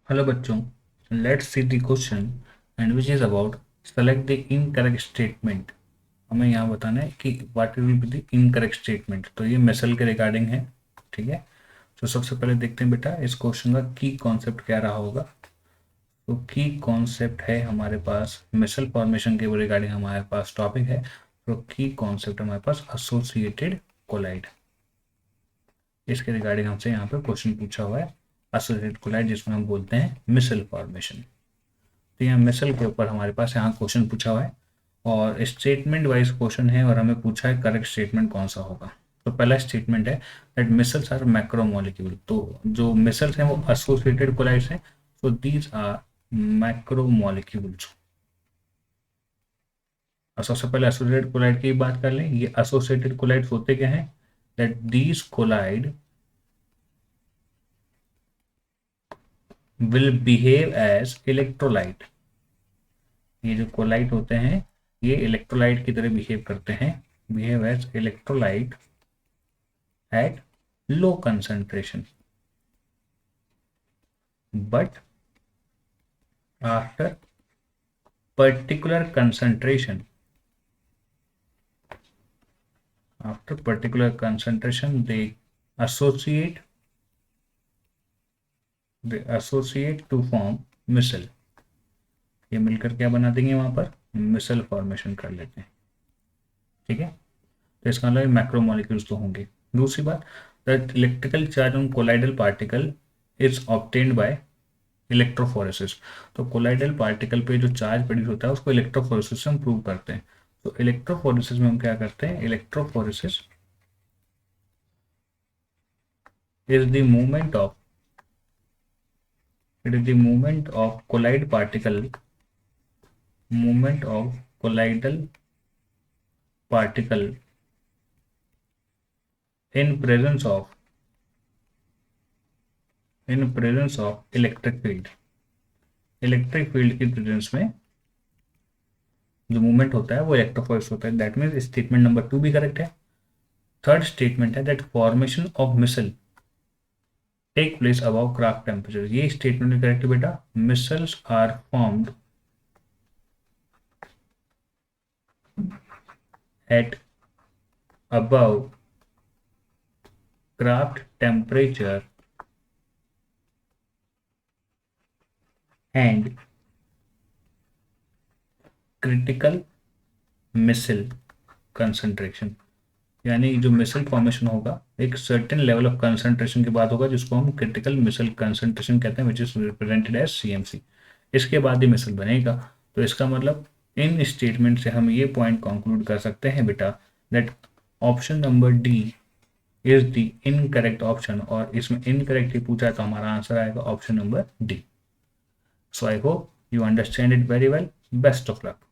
Hello बच्चों, let's see the question and which is about select the incorrect statement. हमें यहाँ बताना है कि what will be the incorrect statement. तो ये मिसल के रिगार्डिंग है, ठीक है। तो सबसे पहले देखते हैं बेटा इस क्वेश्चन का की कॉन्सेप्ट क्या रहा होगा। तो की कॉन्सेप्ट है हमारे पास मिसल फॉर्मेशन के रिगार्डिंग हमारे पास टॉपिक है। तो की कॉन्सेप्ट हमारे पास एसोसिएटेड कोलाइड, इसके रिगार्डिंग हमसे यहाँ पे क्वेश्चन पूछा हुआ है। एसोसिएटेड कोलाइड जिसमें हम बोलते हैं मिसल फॉर्मेशन। तो यहाँ मिसल के ऊपर हमारे पास यहाँ क्वेश्चन पूछा हुआ है और स्टेटमेंट वाइज क्वेश्चन है और हमें पूछा है करेक्ट स्टेटमेंट कौन सा होगा। तो पहला स्टेटमेंट है दैट मिसल्स आर मैक्रोमोलिक्यूल। तो जो मिसल्स हैं वो एसोसिएटेड कोलाइड्स हैं। So these are macromolecules. और सबसे पहले एसोसिएटेड कोलाइड की बात कर लें। ये एसोसिएटेड कोलाइड्स होते क्या हैं? That these colloid will behave as electrolyte। ये जो कोलाइट होते हैं ये इलेक्ट्रोलाइट की तरह बिहेव करते हैं, behave as electrolyte at low concentration, but after particular concentration, they associate to form micelle. ये मिलकर क्या बना देंगे, वहां पर मिसल फॉर्मेशन कर लेते हैं, ठीक है। तो इसका मतलब मैक्रोमोलिक्यूल्स तो होंगे। दूसरी बात, that electrical charge on colloidal particle is obtained by electrophoresis. तो कोलाइडल पार्टिकल पे जो चार्ज प्रोड्यूस होता है उसको इलेक्ट्रोफोरेसिस से हम प्रूव करते हैं। तो इलेक्ट्रोफोरेसिस में हम क्या करते हैं, electrophoresis is the movement of colloid particle, movement of colloidal particle in presence of electric field. Electric field की प्रेजेंस में जो मूवमेंट होता है वो इलेक्ट्रोफोरेस होता है। दैट मीन्स स्टेटमेंट नंबर 2 भी करेक्ट है। थर्ड स्टेटमेंट है that formation of micelle take place above Krafft temperature. ये स्टेटमेंट भी करेक्ट है बेटा। Micelles are formed at above Krafft temperature and critical micelle concentration. यानी जो मिसल फॉर्मेशन होगा एक सर्टेन लेवल ऑफ कंसंट्रेशन के बाद होगा, जिसको हम क्रिटिकल मिसल कंसंट्रेशन कहते हैं, which is represented as CMC। इसके बाद ही मिसल बनेगा। तो इसका मतलब इन स्टेटमेंट से हम ये पॉइंट कंक्लूड कर सकते हैं बेटा that option number D is the incorrect option. और इसमें इनकरेक्ट ही पूछा है तो हमारा आंसर आएगा option number D. So I hope you understand it very well. Best of luck.